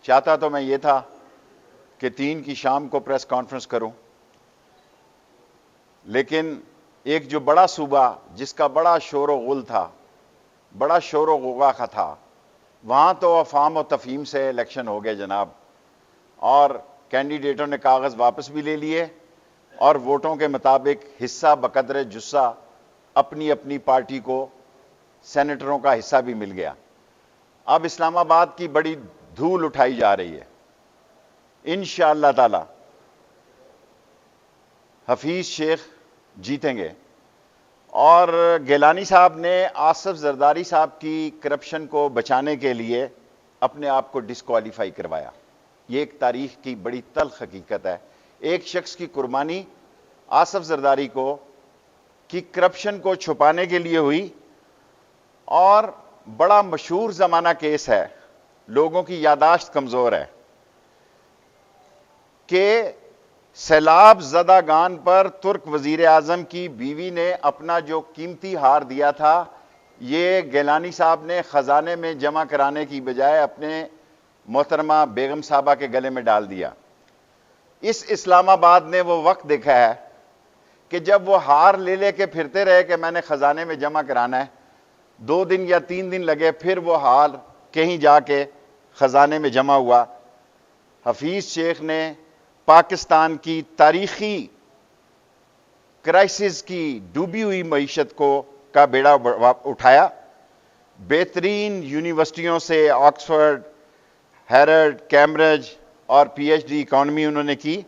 چاہتا تو میں یہ تھا کہ 3 کی شام کو پریس کانفرنس کروں، لیکن ایک جو بڑا صوبہ جس کا بڑا شور و غل تھا، بڑا شور و غوغا تھا، وہاں تو افہام و تفہیم سے الیکشن ہو گئے جناب، اور کینڈیڈیٹوں نے کاغذ واپس بھی لے لیے اور ووٹوں کے مطابق حصہ بقدر جثہ اپنی اپنی پارٹی کو سینیٹروں کا حصہ بھی مل گیا۔ اب اسلام آباد کی بڑی دھول اٹھائی جا رہی ہے، انشاءاللہ تعالی حفیظ شیخ جیتیں گے۔ اور گیلانی صاحب نے آصف زرداری صاحب کی کرپشن کو بچانے کے لیے اپنے آپ کو ڈسکوالیفائی کروایا۔ یہ ایک تاریخ کی بڑی تلخ حقیقت ہے، ایک شخص کی قربانی آصف زرداری کی کرپشن کو چھپانے کے لیے ہوئی، اور بڑا مشہور زمانہ کیس ہے، لوگوں کی یاداشت کمزور ہے، کہ سیلاب زدہ گان پر ترک وزیر اعظم کی بیوی نے اپنا جو قیمتی ہار دیا تھا، یہ گیلانی صاحب نے خزانے میں جمع کرانے کی بجائے اپنے محترمہ بیگم صاحبہ کے گلے میں ڈال دیا۔ اس اسلام آباد نے وہ وقت دیکھا ہے کہ جب وہ ہار لے لے کے پھرتے رہے کہ میں نے خزانے میں جمع کرانا ہے، 2 دن یا 3 دن لگے، پھر وہ ہار کہیں جا کے خزانے میں جمع ہوا۔ حفیظ شیخ نے پاکستان کی تاریخی کرائسس کی ڈوبی ہوئی معیشت کا بیڑا اٹھایا، بہترین یونیورسٹیوں سے آکسفورڈ، ہیرڈ، کیمبرج اور پی ایچ ڈی اکانومی انہوں نے کی۔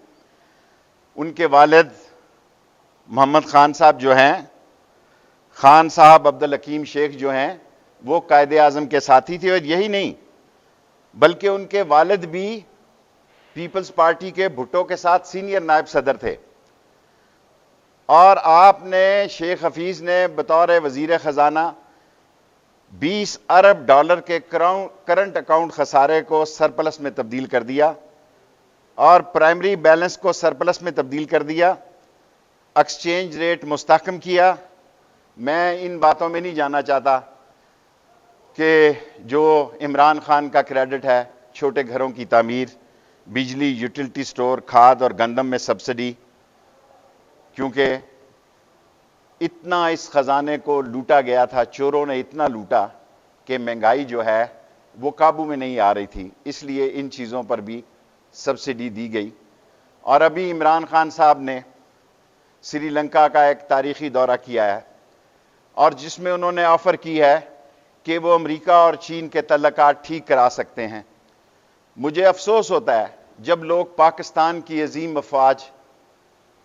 ان کے والد محمد خان صاحب جو ہیں، خان صاحب عبدالحکیم شیخ جو ہیں، وہ قائد اعظم کے ساتھی تھے، اور یہی نہیں بلکہ ان کے والد بھی پیپلز پارٹی کے بھٹو کے ساتھ سینئر نائب صدر تھے۔ اور آپ نے، شیخ حفیظ نے بطور وزیر خزانہ 20 ارب ڈالر کے کرنٹ اکاؤنٹ خسارے کو سرپلس میں تبدیل کر دیا، اور پرائمری بیلنس کو سرپلس میں تبدیل کر دیا، ایکسچینج ریٹ مستحکم کیا۔ میں ان باتوں میں نہیں جانا چاہتا کہ جو عمران خان کا کریڈٹ ہے، چھوٹے گھروں کی تعمیر، بجلی، یوٹیلٹی سٹور، کھاد اور گندم میں سبسڈی، کیونکہ اتنا اس خزانے کو لوٹا گیا تھا، چوروں نے اتنا لوٹا کہ مہنگائی جو ہے وہ قابو میں نہیں آ رہی تھی، اس لیے ان چیزوں پر بھی سبسڈی دی گئی۔ اور ابھی عمران خان صاحب نے سری لنکا کا ایک تاریخی دورہ کیا ہے، اور جس میں انہوں نے آفر کی ہے کہ وہ امریکہ اور چین کے تعلقات ٹھیک کرا سکتے ہیں۔ مجھے افسوس ہوتا ہے جب لوگ پاکستان کی عظیم افواج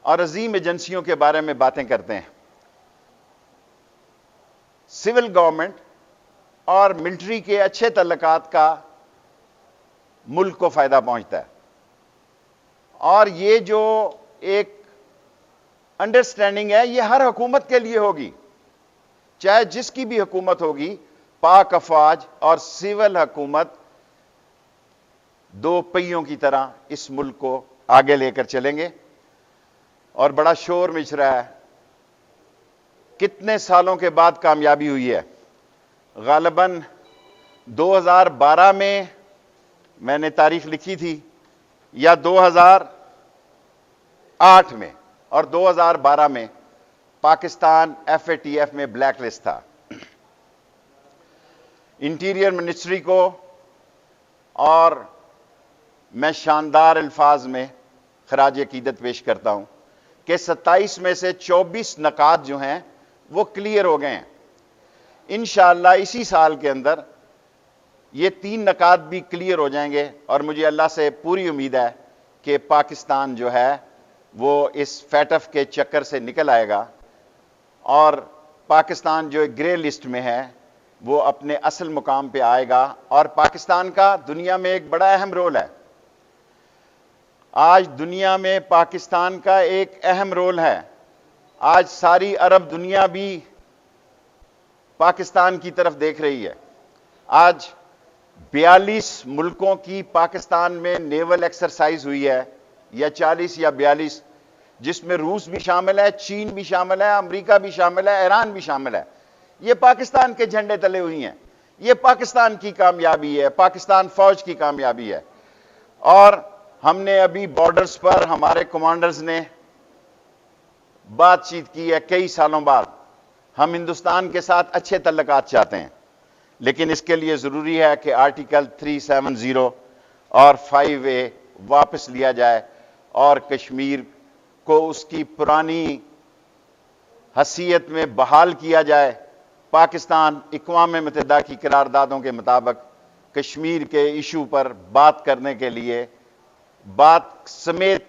اور عظیم ایجنسیوں کے بارے میں باتیں کرتے ہیں۔ سول گورنمنٹ اور ملٹری کے اچھے تعلقات کا ملک کو فائدہ پہنچتا ہے، اور یہ جو ایک انڈرسٹینڈنگ ہے، یہ ہر حکومت کے لیے ہوگی، چاہے جس کی بھی حکومت ہوگی۔ پاک افواج اور سول حکومت 2 پہیوں کی طرح اس ملک کو آگے لے کر چلیں گے۔ اور بڑا شور مچ رہا ہے، کتنے سالوں کے بعد کامیابی ہوئی ہے۔ غالباً 2012 میں نے تاریخ لکھی تھی، یا 2008 میں، اور 2012 میں Pakistan F A T F میں بلیک لسٹ تھا۔ انٹیریئر منسٹری کو، اور میں شاندار الفاظ میں خراج عقیدت پیش کرتا ہوں کہ 27 میں سے 24 نکات جو ہیں وہ کلیئر ہو گئے ہیں۔ انشاءاللہ اسی سال کے اندر یہ 3 نکات بھی کلیئر ہو جائیں گے، اور مجھے اللہ سے پوری امید ہے کہ پاکستان جو ہے وہ اس فیٹف کے چکر سے نکل آئے گا، اور پاکستان جو ایک گرے لسٹ میں ہے وہ اپنے اصل مقام پہ آئے گا۔ اور پاکستان کا دنیا میں ایک بڑا اہم رول ہے، آج دنیا میں پاکستان کا ایک اہم رول ہے۔ آج ساری عرب دنیا بھی پاکستان کی طرف دیکھ رہی ہے۔ آج 42 ملکوں کی پاکستان میں نیول ایکسرسائز ہوئی ہے، یا 40 یا 42، جس میں روس بھی شامل ہے، چین بھی شامل ہے، امریکہ بھی شامل ہے، ایران بھی شامل ہے۔ یہ پاکستان کے جھنڈے تلے ہوئی ہیں، یہ پاکستان کی کامیابی ہے، پاکستان فوج کی کامیابی ہے۔ اور ہم نے ابھی بارڈرز پر ہمارے کمانڈرز نے بات چیت کی ہے کئی سالوں بعد. ہم ہندوستان کے ساتھ اچھے تعلقات چاہتے ہیں، لیکن اس کے لیے ضروری ہے کہ آرٹیکل 370 اور 5A واپس لیا جائے اور کشمیر کو اس کی پرانی حیثیت میں بحال کیا جائے. پاکستان اقوام متحدہ کی قراردادوں کے مطابق کشمیر کے ایشو پر بات کرنے کے لیے، بات سمیت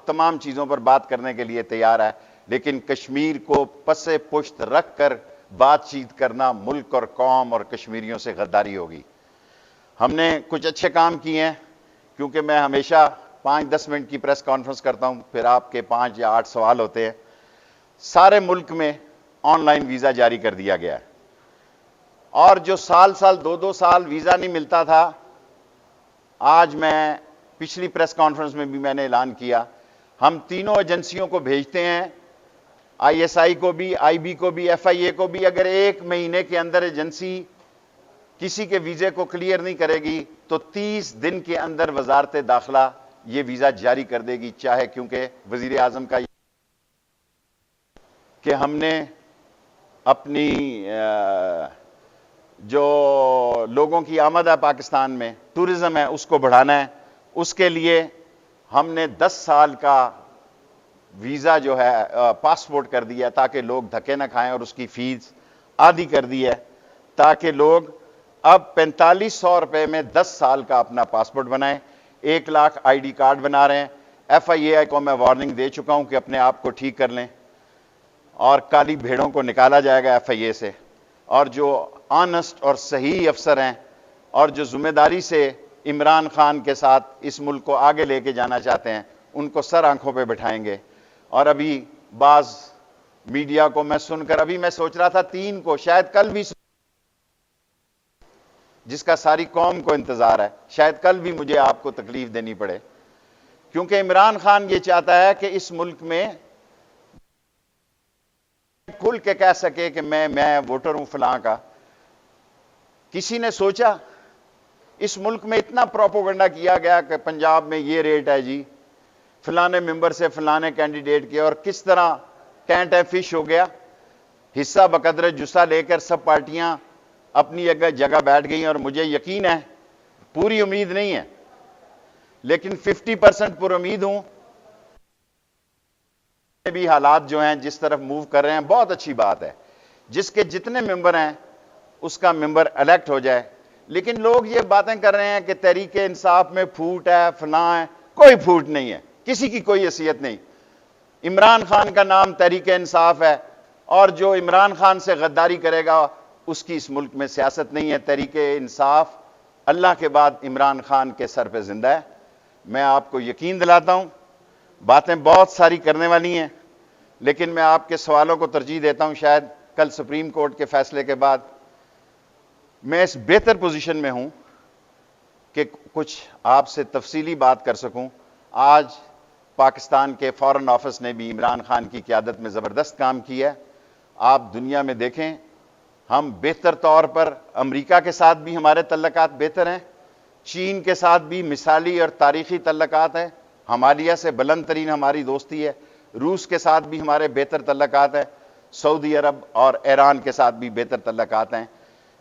تمام چیزوں پر بات کرنے کے لیے تیار ہے، لیکن کشمیر کو پس پشت رکھ کر بات چیت کرنا ملک اور قوم اور کشمیریوں سے غداری ہوگی. ہم نے کچھ اچھے کام کیے ہیں، کیونکہ میں ہمیشہ 5-10 منٹ کی پریس کانفرنس کرتا ہوں، پھر آپ کے 5 یا 8 سوال ہوتے ہیں. سارے ملک میں آن لائن ویزا جاری کر دیا گیا ہے، اور جو سال 2 سال ویزا نہیں ملتا تھا، آج میں پچھلی پریس کانفرنس میں بھی میں نے اعلان کیا، ہم تینوں ایجنسیوں کو بھیجتے ہیں، ISI کو بھی، IB کو بھی، FIA کو بھی. اگر 1 مہینے کے اندر ایجنسی کسی کے ویزے کو کلیئر نہیں کرے گی تو 30 دن کے اندر وزارت داخلہ یہ ویزا جاری کر دے گی. چاہے کیونکہ وزیر اعظم کا کہ ہم نے اپنی جو لوگوں کی آمد ہے پاکستان میں، ٹورزم ہے، اس کو بڑھانا ہے. اس کے لیے ہم نے 10 سال کا ویزا جو ہے پاسپورٹ کر دیا تاکہ لوگ دھکے نہ کھائیں، اور اس کی فیس آدھی کر دی ہے تاکہ لوگ اب 4500 روپے میں 10 سال کا اپنا پاسپورٹ بنائیں. 1 لاکھ ID کارڈ بنا رہے ہیں. FIA کو میں وارننگ دے چکا ہوں کہ اپنے آپ کو ٹھیک کر لیں، اور کالی بھیڑوں کو نکالا جائے گا FIA سے. اور جو آنسٹ اور صحیح افسر ہیں اور جو ذمہ داری سے عمران خان کے ساتھ اس ملک کو آگے لے کے جانا چاہتے ہیں، ان کو سر آنکھوں پہ بٹھائیں گے. اور ابھی بعض میڈیا کو میں سن کر ابھی میں سوچ رہا تھا 3 کو شاید کل بھی، جس کا ساری قوم کو انتظار ہے، شاید کل بھی مجھے آپ کو تکلیف دینی پڑے، کیونکہ عمران خان یہ چاہتا ہے کہ اس ملک میں کھل کے کہہ سکے کہ میں ووٹر ہوں فلاں کا. کسی نے سوچا اس ملک میں اتنا پروپیگنڈا کیا گیا کہ پنجاب میں یہ ریٹ ہے جی، فلانے ممبر سے فلانے کینڈیڈیٹ کے، اور کس طرح کینٹ ہے فش ہو گیا. حصہ بقدر جسہ لے کر سب پارٹیاں اپنی جگہ بیٹھ گئیں، اور مجھے یقین ہے، پوری امید نہیں ہے لیکن 50% پر امید ہوں بھی حالات جو ہیں جس طرف موو کر رہے ہیں بہت اچھی بات ہے. جس کے جتنے ممبر ہیں اس کا ممبر الیکٹ ہو جائے. لیکن لوگ یہ باتیں کر رہے ہیں کہ تحریک انصاف میں پھوٹ ہے، فلاں ہے. کوئی پھوٹ نہیں ہے، کسی کی کوئی حیثیت نہیں. عمران خان کا نام تحریک انصاف ہے، اور جو عمران خان سے غداری کرے گا اس کی اس ملک میں سیاست نہیں ہے. تحریک انصاف اللہ کے بعد عمران خان کے سر پہ زندہ ہے. میں آپ کو یقین دلاتا ہوں، باتیں بہت ساری کرنے والی ہیں، لیکن میں آپ کے سوالوں کو ترجیح دیتا ہوں. شاید کل سپریم کورٹ کے فیصلے کے بعد میں اس بہتر پوزیشن میں ہوں کہ کچھ آپ سے تفصیلی بات کر سکوں. آج پاکستان کے فارن آفس نے بھی عمران خان کی قیادت میں زبردست کام کیا ہے. آپ دنیا میں دیکھیں، ہم بہتر طور پر امریکہ کے ساتھ بھی ہمارے تعلقات بہتر ہیں، چین کے ساتھ بھی مثالی اور تاریخی تعلقات ہیں، ہمالیہ سے بلند ترین ہماری دوستی ہے، روس کے ساتھ بھی ہمارے بہتر تعلقات ہیں، سعودی عرب اور ایران کے ساتھ بھی بہتر تعلقات ہیں،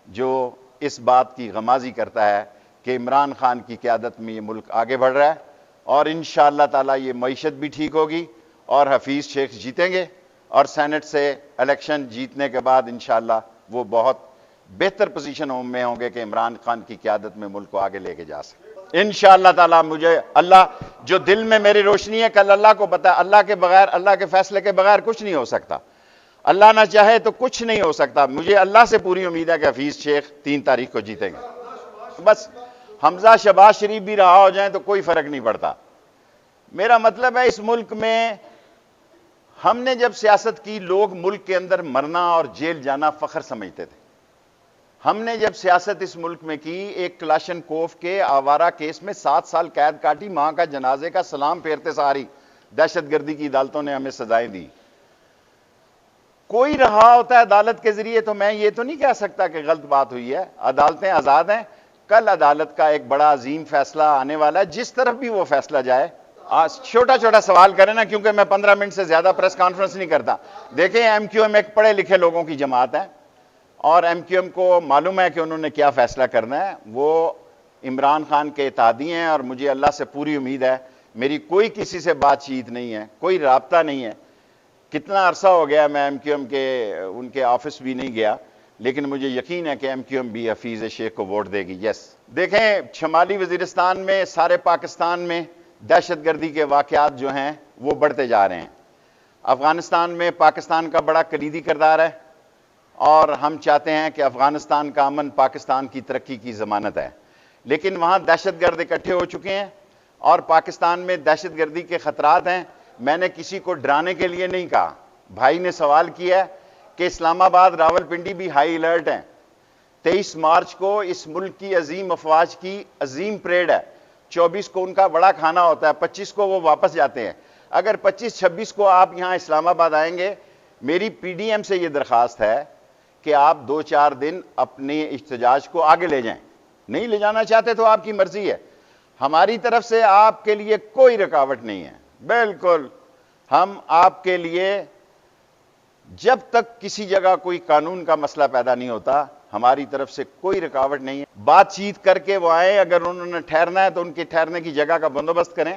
جو اس بات کی غمازی کرتا ہے کہ عمران خان کی قیادت میں یہ ملک آگے بڑھ رہا ہے. اور انشاءاللہ تعالیٰ یہ معیشت بھی ٹھیک ہوگی، اور حفیظ شیخ جیتیں گے، اور سینٹ سے الیکشن جیتنے کے بعد انشاءاللہ وہ بہت بہتر پوزیشن میں ہوں گے کہ عمران خان کی قیادت میں ملک کو آگے لے کے جا سکیں. انشاءاللہ تعالیٰ مجھے اللہ جو دل میں میری روشنی ہے، کل اللہ کو پتہ ہے، اللہ کے بغیر، اللہ کے فیصلے کے بغیر کچھ نہیں ہو سکتا. اللہ نہ چاہے تو کچھ نہیں ہو سکتا. مجھے اللہ سے پوری امید ہے کہ حفیظ شیخ 3 تاریخ کو جیتیں گے. بس حمزہ شہباز شریف بھی رہا ہو جائیں تو کوئی فرق نہیں پڑتا. میرا مطلب ہے اس ملک میں ہم نے جب سیاست کی، لوگ ملک کے اندر مرنا اور جیل جانا فخر سمجھتے تھے. ہم نے جب سیاست اس ملک میں کی، ایک کلاشن کوف کے آوارہ کیس میں 7 سال قید کاٹی، ماں کا جنازے کا سلام پھیرتے ساری دہشت گردی کی عدالتوں نے ہمیں سزائیں دی. کوئی رہا ہوتا ہے عدالت کے ذریعے تو میں یہ تو نہیں کہہ سکتا کہ غلط بات ہوئی ہے. عدالتیں آزاد ہیں. کل عدالت کا ایک بڑا عظیم فیصلہ آنے والا ہے، جس طرف بھی وہ فیصلہ جائے. چھوٹا چھوٹا سوال کریں نا، کیونکہ میں 15 منٹ سے زیادہ پریس کانفرنس نہیں کرتا. دیکھیں ایم کیو ایم ایک پڑھے لکھے لوگوں کی جماعت ہے، اور ایم کیو ایم کو معلوم ہے کہ انہوں نے کیا فیصلہ کرنا ہے. وہ عمران خان کے اتحادی ہیں، اور مجھے اللہ سے پوری امید ہے. میری کوئی کسی سے بات چیت نہیں ہے، کوئی رابطہ نہیں ہے. کتنا عرصہ ہو گیا میں ایم کیو ایم کے ان کے آفس بھی نہیں گیا، لیکن مجھے یقین ہے کہ ایم کیو ایم بھی حفیظ شیخ کو ووٹ دے گی. یس. دیکھیں شمالی وزیرستان میں، سارے پاکستان میں دہشت گردی کے واقعات جو ہیں وہ بڑھتے جا رہے ہیں. افغانستان میں پاکستان کا بڑا کلیدی کردار ہے، اور ہم چاہتے ہیں کہ افغانستان کا امن پاکستان کی ترقی کی ضمانت ہے. لیکن وہاں دہشت گرد اکٹھے ہو چکے ہیں، اور پاکستان میں دہشت گردی کے خطرات ہیں. میں نے کسی کو ڈرانے کے لیے نہیں کہا. بھائی نے سوال کیا ہے کہ اسلام آباد راول پنڈی بھی ہائی الرٹ ہیں. 23 مارچ کو اس ملک کی عظیم افواج کی عظیم پریڈ ہے. 24 کو ان کا بڑا کھانا ہوتا ہے، 25 کو وہ واپس جاتے ہیں. اگر 25-26 کو آپ یہاں اسلام آباد آئیں گے، میری پی ڈی ایم سے یہ درخواست ہے کہ آپ 2-4 دن اپنے احتجاج کو آگے لے جائیں. نہیں لے جانا چاہتے تو آپ کی مرضی ہے. ہماری طرف سے آپ کے لیے کوئی رکاوٹ نہیں ہے. بالکل ہم آپ کے لیے، جب تک کسی جگہ کوئی قانون کا مسئلہ پیدا نہیں ہوتا، ہماری طرف سے کوئی رکاوٹ نہیں ہے. بات چیت کر کے وہ آئیں. اگر انہوں نے ٹھہرنا ہے تو ان کے ٹھہرنے کی جگہ کا بندوبست کریں،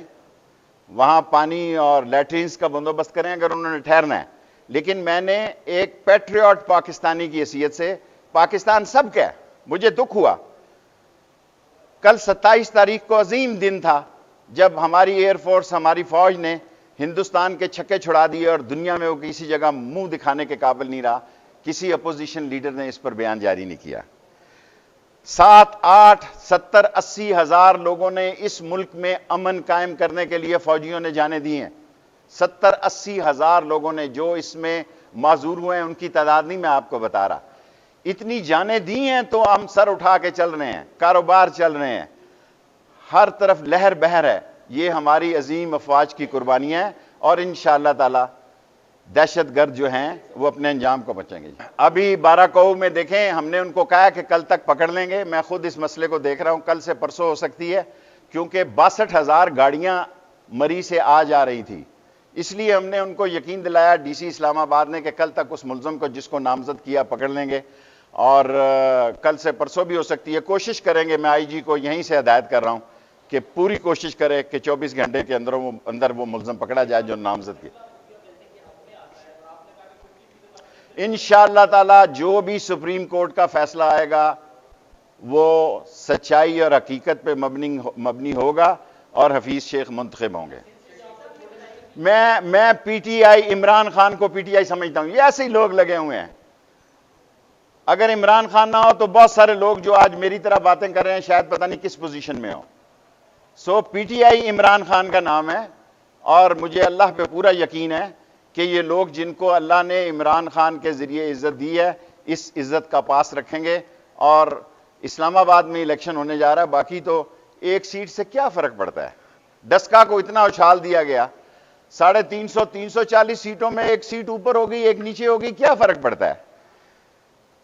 وہاں پانی اور لیٹرینز کا بندوبست کریں اگر انہوں نے ٹھہرنا ہے. لیکن میں نے ایک پیٹریوٹ پاکستانی کی حیثیت سے، پاکستان سب کا ہے، مجھے دکھ ہوا. کل 27 تاریخ کو عظیم دن تھا جب ہماری ایئر فورس، ہماری فوج نے ہندوستان کے چھکے چھڑا دیے، اور دنیا میں وہ کسی جگہ منہ دکھانے کے قابل نہیں رہا. کسی اپوزیشن لیڈر نے اس پر بیان جاری نہیں کیا. 7, 8, 70, 80 ہزار لوگوں نے اس ملک میں امن قائم کرنے کے لیے فوجیوں نے جانیں دی ہیں. 70-80 ہزار لوگوں نے، جو اس میں معذور ہوئے ہیں ان کی تعداد نہیں میں آپ کو بتا رہا. اتنی جانیں دی ہیں تو ہم سر اٹھا کے چل رہے ہیں، کاروبار چل رہے ہیں، ہر طرف لہر بہر ہے. یہ ہماری عظیم افواج کی قربانی ہے، اور انشاءاللہ تعالی دہشت گرد جو ہیں وہ اپنے انجام کو بچیں گے. ابھی باراکو میں دیکھیں، ہم نے ان کو کہا کہ کل تک پکڑ لیں گے. میں خود اس مسئلے کو دیکھ رہا ہوں، کل سے پرسوں ہو سکتی ہے، کیونکہ 62,000 گاڑیاں مری سے آ جا رہی تھی. اس لیے ہم نے ان کو یقین دلایا، ڈی سی اسلام آباد نے، کہ کل تک اس ملزم کو جس کو نامزد کیا پکڑ لیں گے، اور کل سے پرسوں بھی ہو سکتی ہے. کوشش کریں گے، میں آئی جی کو یہیں سے ہدایت کر رہا ہوں کہ پوری کوشش کرے کہ 24 گھنٹے کے اندر وہ ملزم پکڑا جائے جو نامزد کیا. انشاءاللہ تعالی جو بھی سپریم کورٹ کا فیصلہ آئے گا وہ سچائی اور حقیقت پہ مبنی ہوگا، اور حفیظ شیخ منتخب ہوں گے. میں پی ٹی آئی، عمران خان کو پی ٹی آئی سمجھتا ہوں. یہ ایسے ہی لوگ لگے ہوئے ہیں. اگر عمران خان نہ ہو تو بہت سارے لوگ جو آج میری طرح باتیں کر رہے ہیں شاید پتہ نہیں کس پوزیشن میں ہو. So P T I Imran Khan کا نام ہے، اور مجھے اللہ پہ پورا یقین ہے کہ یہ لوگ جن کو اللہ نے عمران خان کے ذریعے عزت دی ہے، اس عزت کا پاس رکھیں گے. اور اسلام آباد میں الیکشن ہونے جا رہا ہے، باقی تو ایک سیٹ سے کیا فرق پڑتا ہے. ڈسکا کو اتنا اچھال دیا گیا، 350 340 سیٹوں میں ایک سیٹ اوپر ہوگی ایک نیچے ہوگی، کیا فرق پڑتا ہے.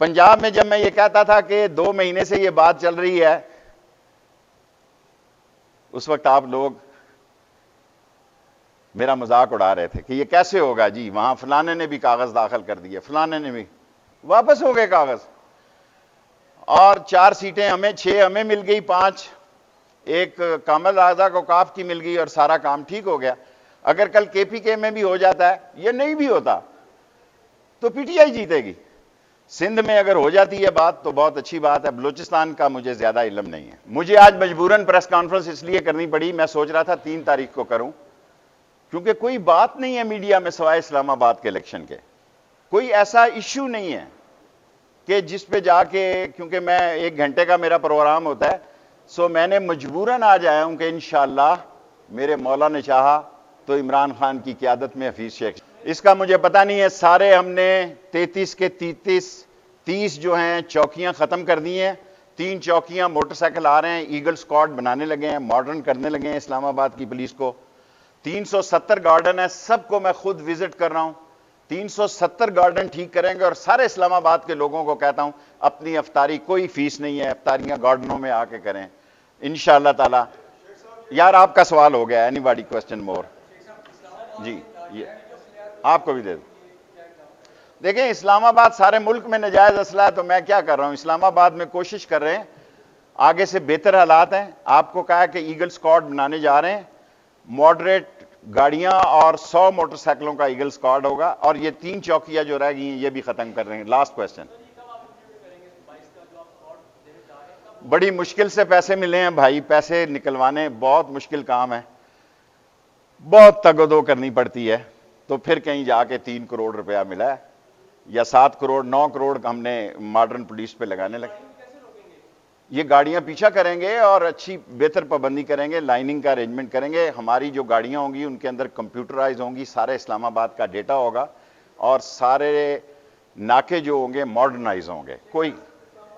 پنجاب میں جب میں یہ کہتا تھا کہ 2 مہینے سے یہ بات چل رہی ہے، اس وقت آپ لوگ میرا مذاق اڑا رہے تھے کہ یہ کیسے ہوگا جی، وہاں فلانے نے بھی کاغذ داخل کر دیے، فلانے نے بھی. واپس ہو گئے کاغذ، اور 4 سیٹیں ہمیں، 6 ہمیں مل گئی، 5 ایک کامل اعضا کو کاف کی مل گئی، اور سارا کام ٹھیک ہو گیا. اگر کل کے پی کے میں بھی ہو جاتا ہے، یہ نہیں بھی ہوتا، تو پی ٹی آئی جیتے گی. سندھ میں اگر ہو جاتی ہے بات تو بہت اچھی بات ہے. بلوچستان کا مجھے زیادہ علم نہیں ہے. مجھے آج مجبوراً پریس کانفرنس اس لیے کرنی پڑی، میں سوچ رہا تھا 3 تاریخ کو کروں، کیونکہ کوئی بات نہیں ہے میڈیا میں سوائے اسلام آباد کے الیکشن کے. کوئی ایسا ایشو نہیں ہے کہ جس پہ جا کے، کیونکہ میں 1 گھنٹے کا میرا پروگرام ہوتا ہے، سو میں نے مجبوراً آج آیا ہوں کہ انشاءاللہ میرے مولا نے چاہا تو عمران خان کی قیادت میں حفیظ شیخ. اس کا مجھے پتہ نہیں ہے، سارے ہم نے 33 کے 30 جو ہیں چوکیاں ختم کر دی ہیں. 3 چوکیاں موٹر سائیکل آ رہے ہیں، ایگل سکواڈ بنانے لگے ہیں، ماڈرن کرنے لگے ہیں اسلام آباد کی پولیس کو. 370 گارڈن ہے، سب کو میں خود وزٹ کر رہا ہوں. 370 گارڈن ٹھیک کریں گے اور سارے اسلام آباد کے لوگوں کو کہتا ہوں اپنی افطاری کوئی فیس نہیں ہے, افطاریاں گارڈنوں میں آ کے کریں انشاءاللہ تعالی. یار آپ کا سوال ہو گیا, اینی باڈی کوسچن مور؟ جی یہ آپ کو بھی دے دوں. دیکھیں اسلام آباد سارے ملک میں نجائز اسلحہ ہے, تو میں کیا کر رہا ہوں, اسلام آباد میں کوشش کر رہے ہیں, آگے سے بہتر حالات ہیں. آپ کو کہا کہ ایگل اسکواڈ بنانے جا رہے ہیں, ماڈریٹ گاڑیاں اور 100 موٹر سائیکلوں کا ایگل اسکواڈ ہوگا, اور یہ 3 چوکیاں جو رہ گئی ہیں یہ بھی ختم کر رہے ہیں. Last question. بڑی مشکل سے پیسے ملے ہیں بھائی, پیسے نکلوانے بہت مشکل کام ہے, بہت تگ و دو کرنی پڑتی ہے. تو پھر کہیں جا کے 3 کروڑ روپیہ ملا ہے, یا 7 کروڑ 9 کروڑ ہم نے ماڈرن پولیس پہ لگانے لگے. یہ گاڑیاں پیچھا کریں گے اور اچھی بہتر پابندی کریں گے, لائننگ کا ارینجمنٹ کریں گے. ہماری جو گاڑیاں ہوں گی ان کے اندر کمپیوٹرائز ہوں گی, سارے اسلام آباد کا ڈیٹا ہوگا, اور سارے ناکے جو ہوں گے ماڈرنائز ہوں گے. کوئی